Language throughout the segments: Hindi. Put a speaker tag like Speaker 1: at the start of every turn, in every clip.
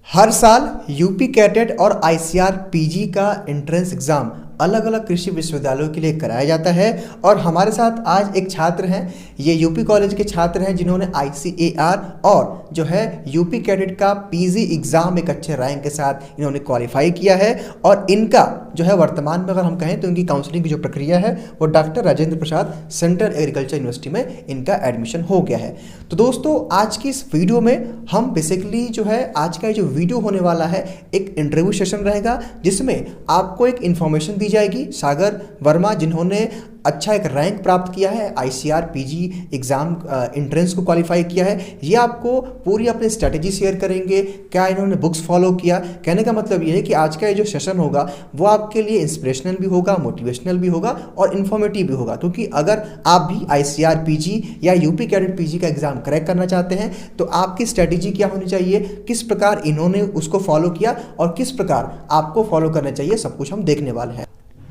Speaker 1: हर साल यूपी कैटेट और आईसीआर पीजी का एंट्रेंस एग्ज़ाम अलग अलग कृषि विश्वविद्यालयों के लिए कराया जाता है। और हमारे साथ आज एक छात्र हैं, ये यूपी कॉलेज के छात्र हैं जिन्होंने आईसीएआर और जो है यूपी कैडेट का पीजी एग्ज़ाम एक अच्छे रैंक के साथ इन्होंने क्वालिफाई किया है। और इनका जो है वर्तमान में अगर हम कहें तो इनकी काउंसलिंग की जो प्रक्रिया है वो doctor Rajendra Prasad central agriculture university में इनका एडमिशन हो गया है। तो दोस्तों आज की इस वीडियो में हम बेसिकली जो है आज का जो वीडियो होने वाला है एक इंटरव्यू सेशन रहेगा जिसमें आपको एक इन्फॉर्मेशन दी जाएगी। सागर वर्मा जिन्होंने अच्छा एक रैंक प्राप्त किया है, आईसीआर पीजी एग्ज़ाम एंट्रेंस को क्वालिफाई किया है, ये आपको पूरी अपनी स्ट्रेटेजी शेयर करेंगे, क्या इन्होंने बुक्स फॉलो किया। कहने का मतलब ये है कि आज का ये जो सेशन होगा वो आपके लिए इंस्पिरेशनल भी होगा, मोटिवेशनल भी होगा और इन्फॉर्मेटिव भी होगा। क्योंकि अगर आप भी आईसीआर पीजी या यूपी कैडेट पीजी का एग्ज़ाम क्रैक करना चाहते हैं तो आपकी स्ट्रेटेजी क्या होनी चाहिए, किस प्रकार इन्होंने उसको फॉलो किया और किस प्रकार आपको फॉलो करना चाहिए, सब कुछ हम देखने वाले हैं।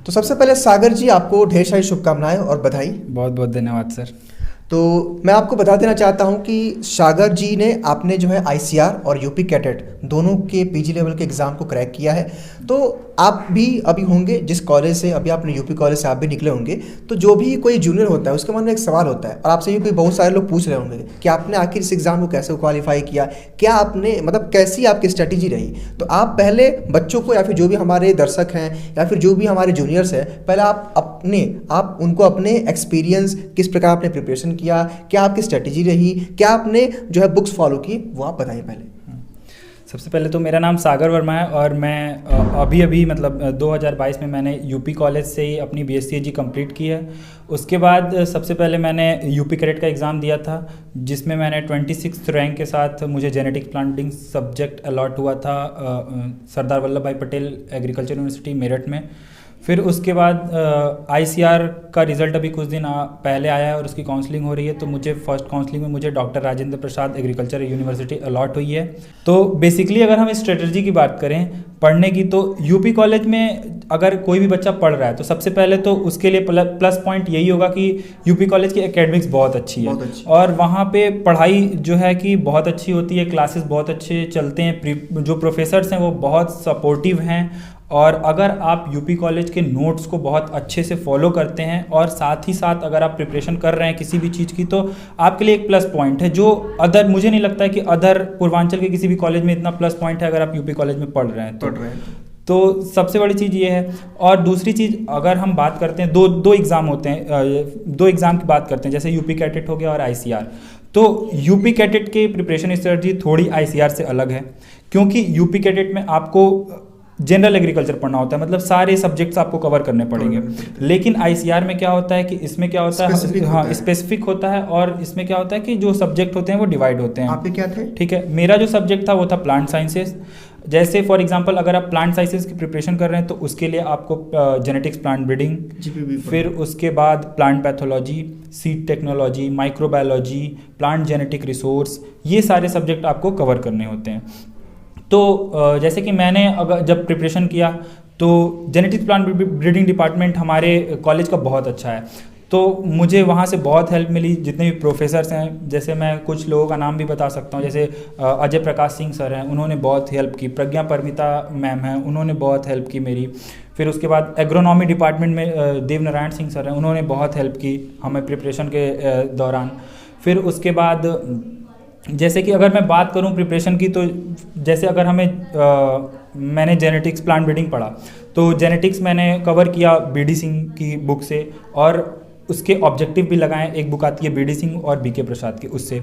Speaker 1: तो सबसे पहले सागर जी आपको ढेर सारी शुभकामनाएं और बधाई।
Speaker 2: बहुत बहुत धन्यवाद सर।
Speaker 1: तो मैं आपको बता देना चाहता हूं कि सागर जी ने आपने जो है आईसीआर और यूपी कैडेट दोनों के पीजी लेवल के एग्ज़ाम को क्रैक किया है। तो आप भी अभी होंगे जिस कॉलेज से अभी आपने यूपी कॉलेज से आप भी निकले होंगे, तो जो भी कोई जूनियर होता है उसके मन में एक सवाल होता है और आपसे भी बहुत सारे लोग पूछ रहे होंगे कि आपने आखिर इस एग्ज़ाम को कैसे क्वालिफाई किया, क्या आपने मतलब कैसी आपकी स्ट्रेटेजी रही। तो आप पहले बच्चों को या फिर जो भी हमारे दर्शक हैं या फिर जो भी हमारे जूनियर्स हैं, पहले आप उनको अपने एक्सपीरियंस किस प्रकार आपने प्रिपरेशन किया, क्या आपकी स्ट्रेटेजी रही, क्या आपने जो है बुक्स फॉलो की, वो आप बताइए पहले।
Speaker 2: सबसे पहले तो मेरा नाम सागर वर्मा है और मैं अभी मतलब 2022 में मैंने यूपी कॉलेज से ही अपनी बीएससी कंप्लीट की है। उसके बाद सबसे पहले मैंने यूपी कैडेट का एग्ज़ाम दिया था जिसमें मैंने 26th रैंक के साथ मुझे जेनेटिक्स प्लांटिंग सब्जेक्ट अलॉट हुआ था सरदार वल्लभ भाई पटेल एग्रीकल्चर यूनिवर्सिटी मेरठ में। फिर उसके बाद आईसीआर का रिज़ल्ट अभी कुछ दिन पहले आया है और उसकी काउंसलिंग हो रही है। तो मुझे फर्स्ट काउंसलिंग में मुझे doctor Rajendra Prasad agriculture university allot हुई है। तो बेसिकली अगर हम स्ट्रेटजी की बात करें पढ़ने की, तो यूपी कॉलेज में अगर कोई भी बच्चा पढ़ रहा है तो सबसे पहले तो उसके लिए प्लस पॉइंट यही होगा कि यूपी कॉलेज की एकेडमिक्स बहुत अच्छी है और वहाँ पे पढ़ाई जो है कि बहुत अच्छी होती है, क्लासेस बहुत अच्छे चलते हैं, जो प्रोफेसर्स हैं वो बहुत सपोर्टिव हैं। और अगर आप यूपी कॉलेज के नोट्स को बहुत अच्छे से फॉलो करते हैं और साथ ही साथ अगर आप प्रिपरेशन कर रहे हैं किसी भी चीज़ की, तो आपके लिए एक प्लस पॉइंट है जो मुझे नहीं लगता है कि अदर पूर्वांचल के किसी भी कॉलेज में इतना प्लस पॉइंट है अगर आप यूपी कॉलेज में पढ़ रहे हैं तो सबसे बड़ी चीज़ ये है। और दूसरी चीज़ अगर हम बात करते हैं दो एग्ज़ाम होते हैं, दो एग्ज़ाम की बात करते हैं, जैसे यूपी कैडेट हो गया और आईसीआर। तो यूपी कैडेट की प्रिपरेशन स्ट्रेटजी थोड़ी आईसीआर से अलग है क्योंकि यूपी कैडेट में आपको जनरल एग्रीकल्चर पढ़ना होता है, मतलब सारे सब्जेक्ट्स आपको कवर करने पड़ेंगे। लेकिन आईसीआर में क्या होता है कि इसमें क्या होता है, स्पेसिफिक होता है और इसमें क्या होता है कि जो सब्जेक्ट होते हैं वो डिवाइड होते हैं।
Speaker 1: आपके क्या थे?
Speaker 2: ठीक है, मेरा जो सब्जेक्ट था वो था प्लांट साइंसेस। जैसे फॉर एग्जांपल अगर आप प्लांट साइंसेस की प्रिपरेशन कर रहे हैं तो उसके लिए आपको जेनेटिक्स प्लांट ब्रीडिंग, फिर उसके बाद plant pathology, seed technology, microbiology, plant genetic resource, ये सारे सब्जेक्ट आपको कवर करने होते हैं। तो जैसे कि मैंने अगर जब प्रिपरेशन किया तो जेनेटिक्स प्लांट ब्रीडिंग डिपार्टमेंट हमारे कॉलेज का बहुत अच्छा है, तो मुझे वहाँ से बहुत हेल्प मिली। जितने भी प्रोफेसर्स हैं, जैसे मैं कुछ लोगों का नाम भी बता सकता हूँ, जैसे अजय प्रकाश सिंह सर हैं, उन्होंने बहुत हेल्प की। प्रज्ञा परमिता मैम हैं, उन्होंने बहुत हेल्प की मेरी। फिर उसके बाद एग्रोनॉमी डिपार्टमेंट में देव नारायण सिंह सर हैं, उन्होंने बहुत हेल्प की हमें प्रिपरेशन के दौरान। फिर उसके बाद जैसे कि अगर मैं बात करूं प्रिपरेशन की, तो जैसे अगर मैंने जेनेटिक्स प्लांट ब्रीडिंग पढ़ा तो जेनेटिक्स मैंने कवर किया बीडी सिंह की बुक से और उसके ऑब्जेक्टिव भी लगाएं। एक बुक आती है बीडी सिंह और बीके प्रसाद की, उससे।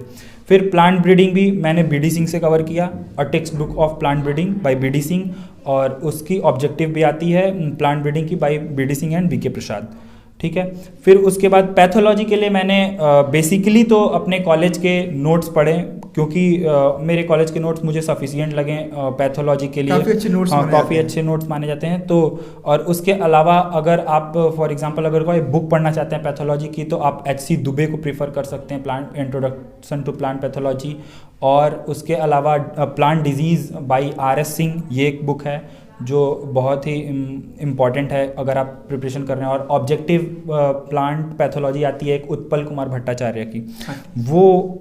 Speaker 2: फिर प्लांट ब्रीडिंग भी मैंने बीडी सिंह से कवर किया, a text book of plant breeding by BD Singh, और उसकी ऑब्जेक्टिव भी आती है प्लांट ब्रीडिंग की by BD Singh and BK Prasad. ठीक है, फिर उसके बाद पैथोलॉजी के लिए मैंने बेसिकली तो अपने कॉलेज के नोट्स पढ़े क्योंकि मेरे कॉलेज के नोट्स मुझे सफिशिएंट लगे पैथोलॉजी के लिए। काफ़ी अच्छे नोट्स माने जाते हैं। तो और उसके अलावा अगर आप फॉर एग्जांपल अगर कोई बुक पढ़ना चाहते हैं पैथोलॉजी की तो आप एच.सी. दुबे को प्रीफर कर सकते हैं, plant introduction to plant pathology. और उसके अलावा प्लांट डिजीज़ बाई आर.एस. सिंह, ये एक बुक है जो बहुत ही इम्पॉर्टेंट है अगर आप प्रिपरेशन कर रहे हैं। और ऑब्जेक्टिव प्लांट पैथोलॉजी आती है एक उत्पल कुमार भट्टाचार्य की, वो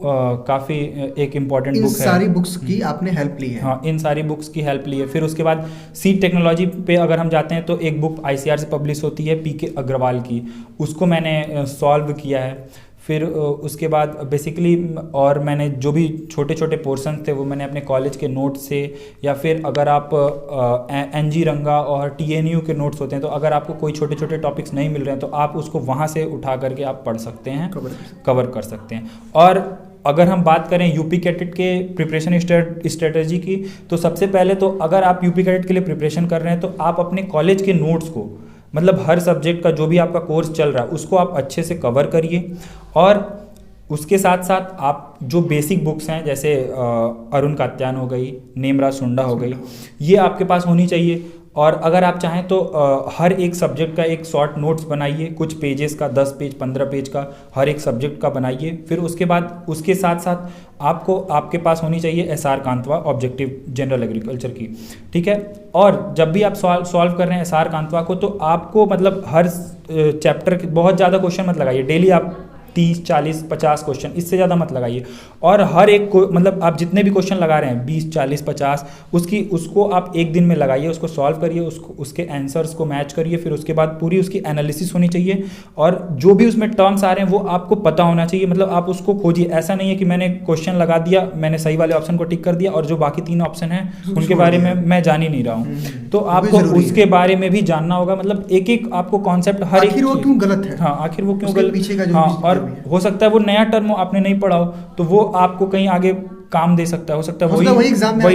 Speaker 2: काफ़ी एक इम्पॉर्टेंट बुक है।
Speaker 1: इन सारी बुक्स की आपने हेल्प ली है?
Speaker 2: हाँ, इन सारी बुक्स की हेल्प ली है। फिर उसके बाद सीड टेक्नोलॉजी पे अगर हम जाते हैं तो एक बुक ICAR से पब्लिश होती है PK अग्रवाल की, उसको मैंने सॉल्व किया है। फिर उसके बाद बेसिकली और मैंने जो भी छोटे छोटे पोर्शंस थे वो मैंने अपने कॉलेज के नोट्स से, या फिर अगर आप NG रंगा और TNU के नोट्स होते हैं तो अगर आपको कोई छोटे छोटे टॉपिक्स नहीं मिल रहे हैं तो आप उसको वहाँ से उठा करके आप पढ़ सकते हैं, कवर कर सकते हैं। और अगर हम बात करें यूपी कैडेट के प्रिपरेशन स्ट्रेटजी की, तो सबसे पहले तो अगर आप यूपी कैडेट के लिए प्रिपरेशन कर रहे हैं तो आप अपने कॉलेज के नोट्स को, मतलब हर सब्जेक्ट का जो भी आपका कोर्स चल रहा है उसको आप अच्छे से कवर करिए। और उसके साथ साथ आप जो बेसिक बुक्स हैं जैसे अरुण कात्यायन हो गई, नेमराज सुंडा हो गई, ये आपके पास होनी चाहिए। और अगर आप चाहें तो हर एक सब्जेक्ट का एक शॉर्ट नोट्स बनाइए, कुछ पेजेस का, 10 पेज 15 पेज का हर एक सब्जेक्ट का बनाइए। फिर उसके बाद उसके साथ साथ आपको आपके पास होनी चाहिए SR कांतवा ऑब्जेक्टिव जनरल एग्रीकल्चर की, ठीक है। और जब भी आप सॉल्व कर रहे हैं SR कांतवा को, तो आपको मतलब हर चैप्टर के बहुत ज़्यादा क्वेश्चन मत लगाइए, डेली आप 30, 40, 50 क्वेश्चन, इससे ज़्यादा मत लगाइए। और हर एक को मतलब आप जितने भी क्वेश्चन लगा रहे हैं 20, 40, 50 उसको आप एक दिन में लगाइए, उसको सॉल्व करिए, उसके आंसर्स को मैच करिए। फिर उसके बाद पूरी उसकी एनालिसिस होनी चाहिए और जो भी उसमें टर्म्स आ रहे हैं वो आपको पता होना चाहिए। मतलब आप उसको खोजिए, ऐसा नहीं है कि मैंने क्वेश्चन लगा दिया, मैंने सही वाले ऑप्शन को टिक कर दिया और जो बाकी 3 ऑप्शन हैं उनके बारे में मैं जान ही नहीं रहा हूँ। तो आपको उसके बारे में भी जानना होगा, मतलब एक एक आपको कॉन्सेप्ट हर एक,
Speaker 1: आखिर वो क्यों गलत है,
Speaker 2: हाँ आखिर वो क्यों गलत,
Speaker 1: पीछे का जो
Speaker 2: हाँ। और हो सकता है वो नया टर्म आपने नहीं पढ़ा हो तो वो आपको कहीं आगे काम दे सकता है, हो सकता है वही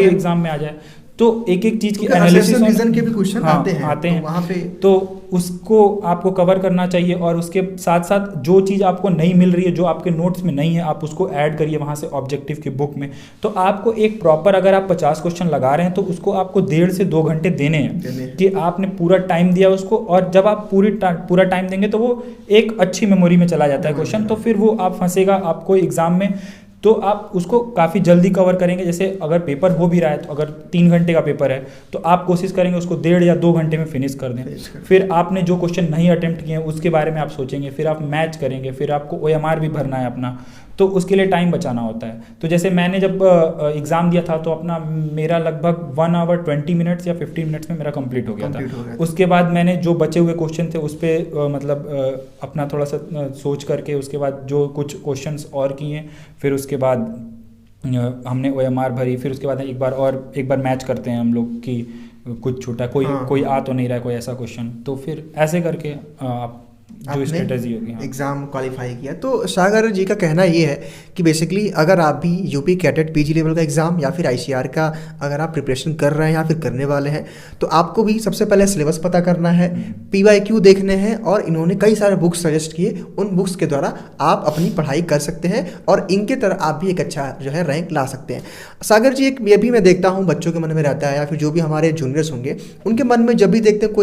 Speaker 2: एग्जाम में आ जाए। तो एक एक चीज की एनालिसिस
Speaker 1: के भी क्वेश्चन आते हैं वहाँ पे,
Speaker 2: तो उसको आपको कवर करना चाहिए। और उसके साथ साथ जो चीज़ आपको नहीं मिल रही है, जो आपके नोट्स में नहीं है, आप उसको ऐड करिए वहाँ से ऑब्जेक्टिव की बुक में। तो आपको एक प्रॉपर, अगर आप 50 क्वेश्चन लगा रहे हैं तो उसको आपको 1.5 से 2 घंटे देने हैं कि आपने पूरा टाइम दिया उसको। और जब आप पूरा टाइम देंगे तो वो एक अच्छी मेमोरी में चला जाता है क्वेश्चन, तो फिर वो आप फंसेगा आपको एग्जाम में, तो आप उसको काफ़ी जल्दी कवर करेंगे। जैसे अगर पेपर हो भी रहा है तो अगर 3 घंटे का पेपर है तो आप कोशिश करेंगे उसको 1.5 या 2 घंटे में फिनिश कर दें। फिर आपने जो क्वेश्चन नहीं अटेम्प्ट किए हैं उसके बारे में आप सोचेंगे, फिर आप मैच करेंगे, फिर आपको OMR भी भरना है अपना, तो उसके लिए टाइम बचाना होता है। तो जैसे मैंने जब एग्ज़ाम दिया था तो अपना मेरा लगभग 1 आवर 20 मिनट्स या 15 मिनट्स में मेरा कंप्लीट हो गया था। उसके बाद मैंने जो बचे हुए क्वेश्चन थे उस पर मतलब अपना थोड़ा सा सोच करके उसके बाद जो कुछ क्वेश्चंस और किए, फिर उसके बाद हमने OMR भरी। फिर उसके बाद एक बार मैच करते हैं हम लोग कि कुछ छूटा, कोई आ तो नहीं रहा है कोई ऐसा क्वेश्चन, तो फिर ऐसे करके आप जो स्ट्रेटजी होगी
Speaker 1: एग्जाम क्वालिफाई किया। तो सागर जी का कहना ये है कि बेसिकली अगर आप भी यूपी कैडेट PG लेवल का एग्ज़ाम या फिर ICAR का अगर आप प्रिपरेशन कर रहे हैं या फिर करने वाले हैं तो आपको भी सबसे पहले सिलेबस पता करना है, PYQ देखने हैं, और इन्होंने कई सारे बुक्स सजेस्ट किए, उन बुक्स के द्वारा आप अपनी पढ़ाई कर सकते हैं और इनके तरह आप भी एक अच्छा जो है रैंक ला सकते हैं। सागर जी, एक ये भी मैं देखता हूँ बच्चों के मन में रहता है या फिर जो भी हमारे जूनियर्स होंगे उनके मन में जब भी देखते हैं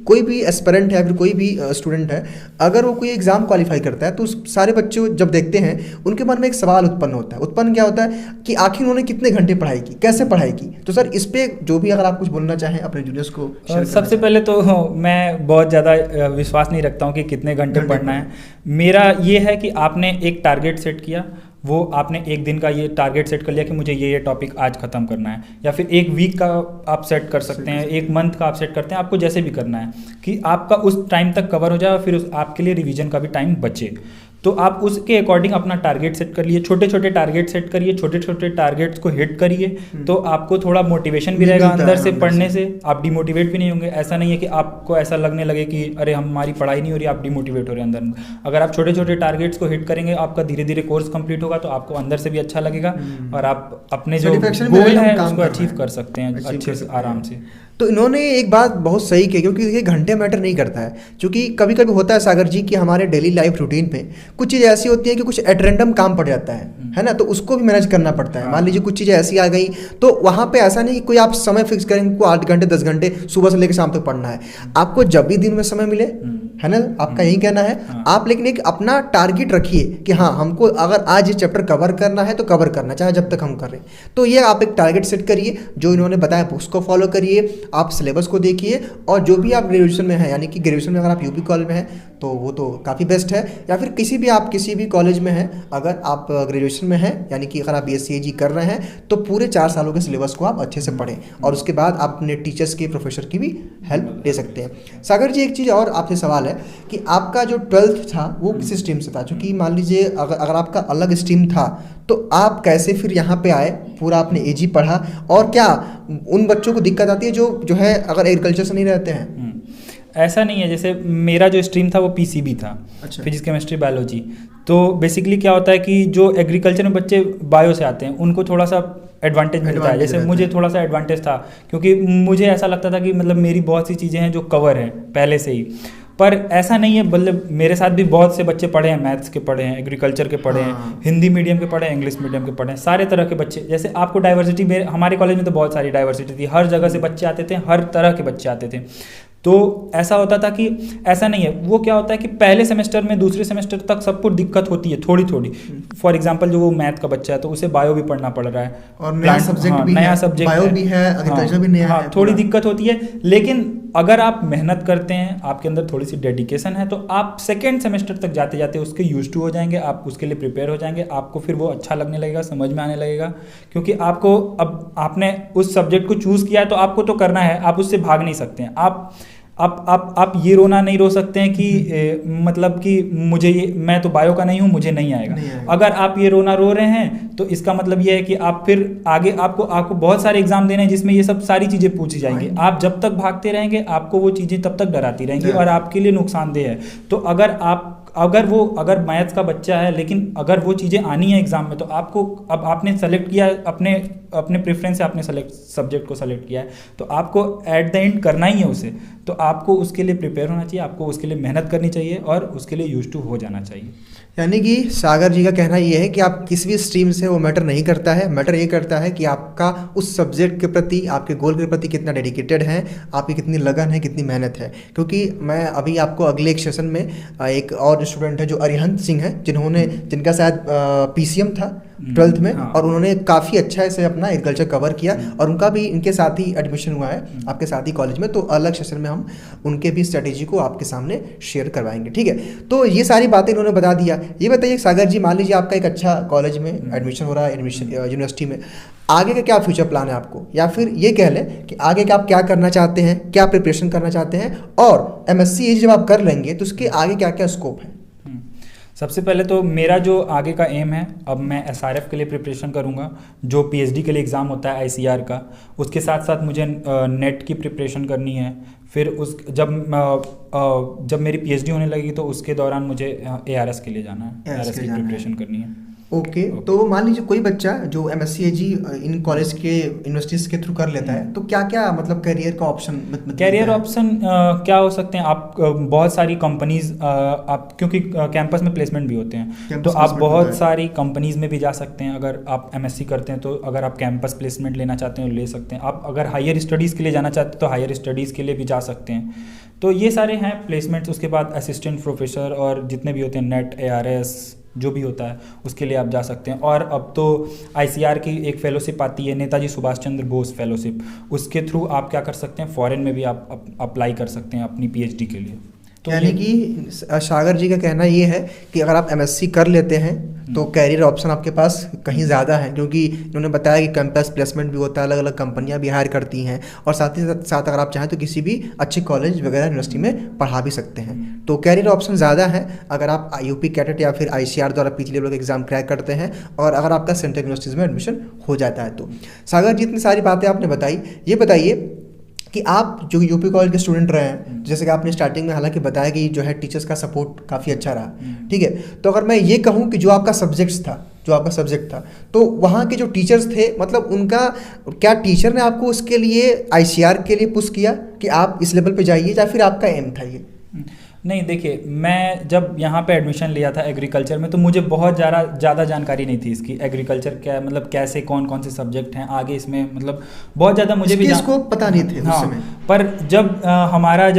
Speaker 1: कोई भी एस्पिरेंट है या फिर कोई भी स्टूडेंट है, अगर वो कोई एग्जाम क्वालिफाई करता है तो सारे बच्चे जब देखते हैं उनके मन में एक सवाल उत्पन्न क्या होता है कि आखिर उन्होंने कितने घंटे पढ़ाई की, कैसे पढ़ाई की। तो सर इस पे जो भी अगर आप कुछ बोलना चाहें अपने जूनियर्स को।
Speaker 2: सबसे पहले तो मैं बहुत ज़्यादा विश्वास नहीं रखता हूँ कि कितने घंटे पढ़ना है। मेरा ये है कि आपने एक टारगेट सेट किया, वो आपने एक दिन का ये टारगेट सेट कर लिया कि मुझे ये टॉपिक आज ख़त्म करना है, या फिर एक वीक का आप सेट कर सकते हैं, एक मंथ का आप सेट करते हैं, आपको जैसे भी करना है कि आपका उस टाइम तक कवर हो जाए, फिर आपके लिए रिवीजन का भी टाइम बचे। तो आप उसके अकॉर्डिंग अपना टारगेट सेट कर लिए, छोटे छोटे टारगेट सेट करिए, छोटे छोटे टारगेट्स को हिट करिए, तो आपको थोड़ा मोटिवेशन भी रहेगा अंदर से पढ़ने से, आप डिमोटिवेट भी नहीं होंगे। ऐसा नहीं है कि आपको ऐसा लगने लगे कि अरे हमारी पढ़ाई नहीं हो रही, आप डिमोटिवेट हो रहे हैं अंदर। अगर आप छोटे छोटे टारगेट्स को हिट करेंगे, आपका धीरे धीरे कोर्स कंप्लीट होगा, तो आपको अंदर से भी अच्छा लगेगा और आप अपने जो गोल है उसको अचीव कर सकते हैं अच्छे से, आराम से।
Speaker 1: तो इन्होंने एक बात बहुत सही की, क्योंकि ये घंटे मैटर नहीं करता है, क्योंकि कभी कभी होता है सागर जी कि हमारे डेली लाइफ रूटीन में कुछ चीज़ें ऐसी होती हैं कि कुछ एट रैंडम काम पड़ जाता है ना, तो उसको भी मैनेज करना पड़ता है। मान लीजिए कुछ चीज़ें ऐसी आ गई तो वहाँ पे ऐसा नहीं कि कोई आप समय फिक्स करें को 8 घंटे 10 घंटे सुबह से लेकर शाम तक पढ़ना है। आपको जब भी दिन में समय मिले है ना, आपका यही कहना है। आप लेकिन एक अपना टारगेट रखिए कि हाँ हमको अगर आज ये चैप्टर कवर करना है तो कवर करना, चाहे जब तक हम करें। तो ये आप एक टारगेट सेट करिए, जो इन्होंने बताया उसको फॉलो करिए, आप सिलेबस को देखिए, और जो भी आप ग्रेजुएशन में हैं, यानी कि ग्रेजुएशन में अगर आप यूपी कॉलेज में हैं तो वो तो काफ़ी बेस्ट है, या फिर किसी भी कॉलेज में हैं, अगर आप ग्रेजुएशन में हैं यानी कि अगर आप BSc कर रहे हैं तो पूरे 4 सालों के सिलेबस को आप अच्छे से पढ़ें, और उसके बाद आप अपने टीचर्स के, प्रोफेसर की भी हेल्प ले सकते हैं। सागर जी, एक चीज़ और आपसे सवाल है कि आपका जो 12th था वो किस स्ट्रीम से था? क्योंकि मान लीजिए अगर आपका अलग स्ट्रीम था तो आप कैसे फिर यहाँ पे आए, पूरा आपने AG पढ़ा, और क्या उन बच्चों को दिक्कत आती है जो है अगर एग्रीकल्चर से नहीं रहते हैं?
Speaker 2: ऐसा नहीं है, जैसे मेरा जो स्ट्रीम था वो PCB था,
Speaker 1: अच्छा।
Speaker 2: Physics chemistry biology. तो बेसिकली क्या होता है कि जो एग्रीकल्चर में बच्चे बायो से आते हैं उनको थोड़ा सा एडवांटेज मिलता है। जैसे मुझे थोड़ा सा एडवांटेज था, क्योंकि मुझे ऐसा लगता था कि मतलब मेरी बहुत सी चीज़ें हैं जो कवर हैं पहले से ही। पर ऐसा नहीं है, मतलब मेरे साथ भी बहुत से बच्चे पढ़े हैं, मैथ्स के पढ़े हैं, एग्रीकल्चर के पढ़े हैं, हिंदी मीडियम के पढ़े हैं, इंग्लिश मीडियम के पढ़े हैं, सारे तरह के बच्चे। जैसे आपको डाइवर्सिटी, हमारे कॉलेज में तो बहुत सारी डाइवर्सिटी थी, हर जगह से बच्चे आते थे, हर तरह के बच्चे आते थे। तो ऐसा होता था कि ऐसा नहीं है, वो क्या होता है कि पहले सेमेस्टर में दूसरे सेमेस्टर तक सबको दिक्कत होती है थोड़ी थोड़ी। फॉर एग्जांपल जो वो मैथ का बच्चा है तो उसे बायो भी पढ़ना पड़ रहा है,
Speaker 1: और नया सब्जेक्ट भी है, बायो भी है, एग्रीकल्चर भी नया है,
Speaker 2: थोड़ी दिक्कत होती है। लेकिन अगर आप मेहनत करते हैं, आपके अंदर थोड़ी सी डेडिकेशन है, तो आप सेकेंड सेमेस्टर तक जाते जाते उसके यूज टू हो जाएंगे, आप उसके लिए प्रिपेयर हो जाएंगे, आपको फिर वो अच्छा लगने लगेगा, समझ में आने लगेगा। क्योंकि आपको अब आपने उस सब्जेक्ट को चूज़ किया है तो आपको तो करना है, आप उससे भाग नहीं सकते हैं। आप ये रोना नहीं रो सकते हैं कि मतलब कि मुझे ये, मैं तो बायो का नहीं हूँ, मुझे नहीं आएगा। अगर आप ये रोना रो रहे हैं तो इसका मतलब ये है कि आप फिर आगे आपको बहुत सारे एग्जाम देने हैं जिसमें ये सब सारी चीज़ें पूछी जाएंगी। आप जब तक भागते रहेंगे आपको वो चीज़ें तब तक डराती रहेंगी और आपके लिए नुकसानदेह है। तो अगर मैथ्स का बच्चा है लेकिन अगर वो चीज़ें आनी है एग्जाम में, तो आपको, अब आपने सेलेक्ट किया, अपने प्रेफरेंस से आपने सब्जेक्ट को सेलेक्ट किया है, तो आपको एट द एंड करना ही है उसे। तो आपको उसके लिए प्रिपेयर होना चाहिए, आपको उसके लिए मेहनत करनी चाहिए और उसके लिए यूज टू हो जाना चाहिए।
Speaker 1: यानी कि सागर जी का कहना ये है कि आप किसी भी स्ट्रीम से, वो मैटर नहीं करता है, मैटर ये करता है कि आपका उस सब्जेक्ट के प्रति, आपके गोल के प्रति कितना डेडिकेटेड है, आपकी कितनी लगन है, कितनी मेहनत है। क्योंकि मैं अभी आपको अगले एक सेशन में एक और स्टूडेंट है जो अरिहंत सिंह है, जिनका शायद PCM था 12th में, और उन्होंने काफ़ी अच्छा से अपना एग्रीकल्चर कवर किया, और उनका भी इनके साथ ही एडमिशन हुआ है आपके साथ ही कॉलेज में। तो अलग सेशन में हम उनके भी स्ट्रेटेजी को आपके सामने शेयर करवाएंगे, ठीक है। तो ये सारी बातें इन्होंने बता दिया। ये बताइए सागर जी, मान लीजिए आपका एक अच्छा कॉलेज में एडमिशन हो रहा है, यूनिवर्सिटी में, आगे का क्या फ्यूचर प्लान है आपको, या फिर ये कह लें कि आगे का आप क्या करना चाहते हैं, क्या प्रिपरेशन करना चाहते हैं, और MSc जब आप कर लेंगे तो उसके आगे क्या क्या स्कोप है?
Speaker 2: सबसे पहले तो मेरा जो आगे का एम है, अब मैं SRF के लिए प्रिपरेशन करूंगा, जो PhD के लिए एग्ज़ाम होता है ICR का। उसके साथ साथ मुझे नेट की प्रिपरेशन करनी है। फिर जब मेरी PhD होने लगेगी तो उसके दौरान मुझे ARS के लिए जाना है, ARS की प्रिपरेशन करनी है।
Speaker 1: ओके। तो मान लीजिए कोई बच्चा जो MSc इन कॉलेज के, यूनिवर्सिटीज़ के थ्रू कर लेता है, तो क्या क्या मतलब करियर का ऑप्शन,
Speaker 2: कैरियर ऑप्शन क्या हो सकते हैं? आप बहुत सारी कंपनीज, आप क्योंकि कैंपस में प्लेसमेंट भी होते हैं, तो आप बहुत सारी कंपनीज में भी जा सकते हैं। अगर आप MSc करते हैं तो अगर आप कैंपस प्लेसमेंट लेना चाहते हैं तो ले सकते हैं। आप अगर हायर स्टडीज़ के लिए जाना चाहते हैं तो हायर स्टडीज़ के लिए भी जा सकते हैं। तो ये सारे हैं प्लेसमेंट्स। उसके बाद असिस्टेंट प्रोफेसर और जितने भी होते हैं, नेट, ARS जो भी होता है उसके लिए आप जा सकते हैं। और अब तो ICR की एक फेलोशिप आती है, नेताजी सुभाष चंद्र बोस फेलोशिप, उसके थ्रू आप क्या कर सकते हैं, फॉरेन में भी आप अप्लाई कर सकते हैं अपनी PhD के लिए। तो
Speaker 1: यानी कि सागर जी का कहना ये है कि अगर आप MSc कर लेते हैं तो कैरियर ऑप्शन आपके पास कहीं ज़्यादा है, क्योंकि इन्होंने बताया कि कैंपस प्लेसमेंट भी होता है, अलग अलग कंपनियां भी हायर करती हैं, और साथ ही साथ अगर आप चाहें तो किसी भी अच्छे कॉलेज वगैरह यूनिवर्सिटी में पढ़ा भी सकते हैं। तो कैरियर ऑप्शन ज़्यादा है अगर आप UP कैडेट या फिर ICR द्वारा पिछले लेवल का एग्जाम क्रैक करते हैं, और अगर आपका सेंट्रल यूनिवर्सिटीज़ में एडमिशन हो जाता है। तो सागर जी, इतनी सारी बातें आपने बताई, ये बताइए कि आप जो UP कॉलेज के स्टूडेंट रहे हैं, जैसे कि आपने स्टार्टिंग में हालांकि बताया कि जो है टीचर्स का सपोर्ट काफ़ी अच्छा रहा, ठीक है। तो अगर मैं ये कहूँ कि जो आपका सब्जेक्ट था तो वहाँ के जो टीचर्स थे, मतलब उनका क्या, टीचर ने आपको उसके लिए ICR के लिए पुश किया कि आप इस लेवल पे जाइए, या फिर आपका एम था ये?
Speaker 2: नहीं, देखिए, मैं जब यहाँ पे एडमिशन लिया था एग्रीकल्चर में तो मुझे बहुत ज़्यादा जानकारी नहीं थी इसकी। एग्रीकल्चर क्या, मतलब कैसे कौन कौन से सब्जेक्ट हैं आगे इसमें, मतलब बहुत ज़्यादा मुझे भी
Speaker 1: इसको पता नहीं थे उस समय।
Speaker 2: पर जब हमारा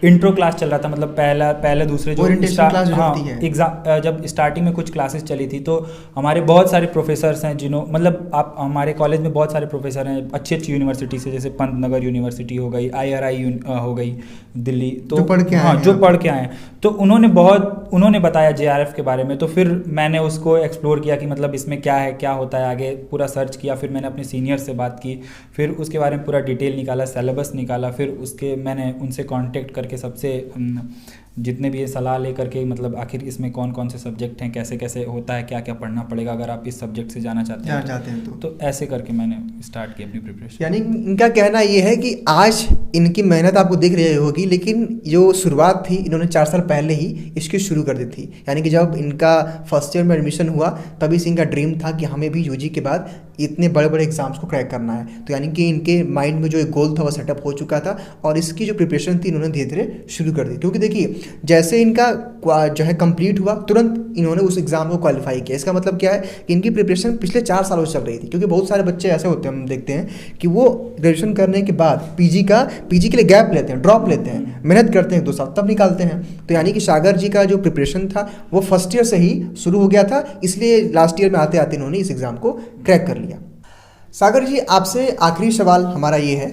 Speaker 2: इंट्रो क्लास चल रहा था, मतलब पहले दूसरे जो
Speaker 1: Orientation class जो होती है।
Speaker 2: एग्जाम जब स्टार्टिंग में कुछ क्लासेस चली थी तो हमारे बहुत सारे प्रोफेसर्स हैं मतलब आप हमारे कॉलेज में बहुत सारे प्रोफेसर हैं अच्छी अच्छी यूनिवर्सिटी से, जैसे पंतनगर यूनिवर्सिटी हो गई, IRI हो गई दिल्ली, तो
Speaker 1: जो पढ़ के आए हैं।
Speaker 2: जो पढ़ के आए हैं, तो उन्होंने बताया JRF के बारे में। तो फिर मैंने उसको एक्सप्लोर किया कि मतलब इसमें क्या है, क्या होता है, आगे पूरा सर्च किया। फिर मैंने अपने सीनियर से बात की, फिर उसके बारे में पूरा डिटेल निकाला, सिलेबस निकाला, फिर उसके मैंने उनसे कांटेक्ट करके सबसे जितने भी ये सलाह ले करके, मतलब आखिर इसमें कौन कौन से सब्जेक्ट हैं, कैसे कैसे होता है, क्या क्या पढ़ना पड़ेगा अगर आप इस सब्जेक्ट से जाना चाहते हैं तो ऐसे करके मैंने स्टार्ट की अपनी प्रिपरेशन।
Speaker 1: यानी इनका कहना ये है कि आज इनकी मेहनत आपको दिख रही होगी, लेकिन जो शुरुआत थी इन्होंने 4 साल पहले ही इसकी शुरू कर दी थी। यानी कि जब इनका फर्स्ट ईयर में एडमिशन हुआ तभी से इनका ड्रीम था कि हमें भी UG के बाद इतने बड़े बड़े एग्जाम्स को क्रैक करना है। तो यानी कि इनके माइंड में जो एक गोल था वो सेटअप हो चुका था और इसकी जो प्रिपरेशन थी इन्होंने धीरे धीरे शुरू कर दी। क्योंकि देखिए जैसे इनका जो है कंप्लीट हुआ तुरंत इन्होंने उस एग्ज़ाम को क्वालिफाई किया। इसका मतलब क्या है कि इनकी प्रिपरेशन पिछले 4 सालों से चल रही थी। क्योंकि बहुत सारे बच्चे ऐसे होते हैं, हम देखते हैं कि वो ग्रेजुएशन करने के बाद पीजी के लिए गैप लेते हैं, ड्रॉप लेते हैं, मेहनत करते हैं 2 साल तब निकालते हैं। तो यानी कि सागर जी का जो प्रिपरेशन था वो फर्स्ट ईयर से ही शुरू हो गया था, इसलिए लास्ट ईयर में आते आते इन्होंने इस एग्ज़ाम को क्रैक कर लिया। सागर जी, आपसे आखिरी सवाल हमारा ये है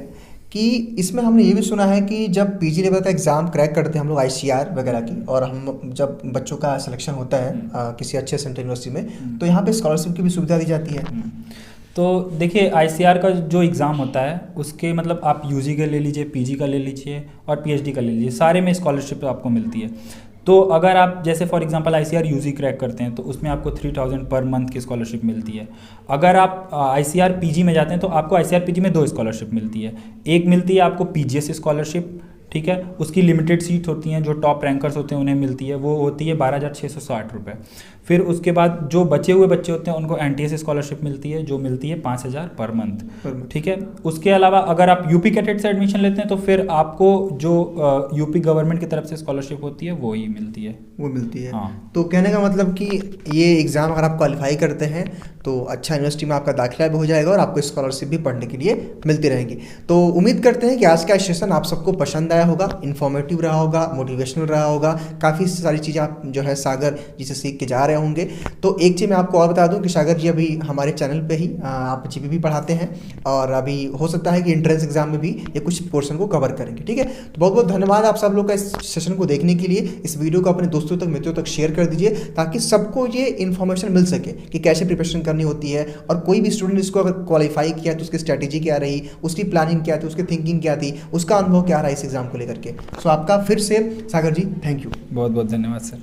Speaker 1: कि इसमें हमने ये भी सुना है कि जब पीजी लेवल का एग्ज़ाम क्रैक करते हैं हम लोग ICR वगैरह की, और हम जब बच्चों का सिलेक्शन होता है किसी अच्छे सेंट्रल यूनिवर्सिटी में, तो यहाँ पे स्कॉलरशिप की भी सुविधा दी जाती है।
Speaker 2: तो देखिए ICR का जो एग्ज़ाम होता है उसके मतलब आप UG का ले लीजिए, PG का ले लीजिए और PhD का ले लीजिए, सारे में स्कॉलरशिप आपको मिलती है। तो अगर आप जैसे for example ICR UG crack करते हैं तो उसमें आपको 3000 पर मंथ की स्कॉलरशिप मिलती है। अगर आप ICR PG में जाते हैं तो आपको ICR PG में 2 स्कॉलरशिप मिलती है। एक मिलती है आपको PGS स्कॉलरशिप, ठीक है, उसकी लिमिटेड सीट होती हैं, जो टॉप रैंकर्स होते हैं उन्हें मिलती है, वो होती है 12,660 रुपये। फिर उसके बाद जो बचे हुए बच्चे होते हैं उनको NTS स्कॉलरशिप मिलती है जो मिलती है 5,000 पर मंथ, ठीक है। उसके अलावा अगर आप UP कैडेट से एडमिशन लेते हैं तो फिर आपको जो UP गवर्नमेंट की तरफ से स्कॉलरशिप होती है वो ही मिलती है,
Speaker 1: वो मिलती है।
Speaker 2: हाँ।
Speaker 1: तो कहने का मतलब कि ये एग्ज़ाम अगर आप क्वालिफाई करते हैं तो अच्छा यूनिवर्सिटी में आपका दाखिला भी हो जाएगा और आपको स्कॉलरशिप भी पढ़ने के लिए मिलती रहेगी। तो उम्मीद करते हैं कि आज का सेशन आप सबको पसंद आया होगा, इन्फॉर्मेटिव रहा होगा, मोटिवेशनल रहा होगा, काफ़ी सारी चीज़ें आप जो है सागर जी से सीख के जा रहे होंगे। तो एक चीज़ मैं आपको और बता दूं कि सागर जी अभी हमारे चैनल पे ही आप GPP पढ़ाते हैं और अभी हो सकता है कि एंट्रेंस एग्जाम में भी ये कुछ पोर्शन को कवर करेंगे, ठीक है। तो बहुत बहुत धन्यवाद आप सब लोग का इस सेशन को देखने के लिए। इस वीडियो को अपने दोस्तों तक, मित्रों तक शेयर कर दीजिए ताकि सबको ये इन्फॉर्मेशन मिल सके कि कैसे प्रिपरेशन करनी होती है, और कोई भी स्टूडेंट इसको अगर क्वालिफाई किया तो उसकी स्ट्रैटेजी क्या रही, उसकी प्लानिंग क्या थी, उसकी थिंकिंग क्या थी, उसका अनुभव क्या रहा इस एग्जाम को लेकर के। सो आपका फिर से सागर जी थैंक यू,
Speaker 2: बहुत बहुत धन्यवाद सर।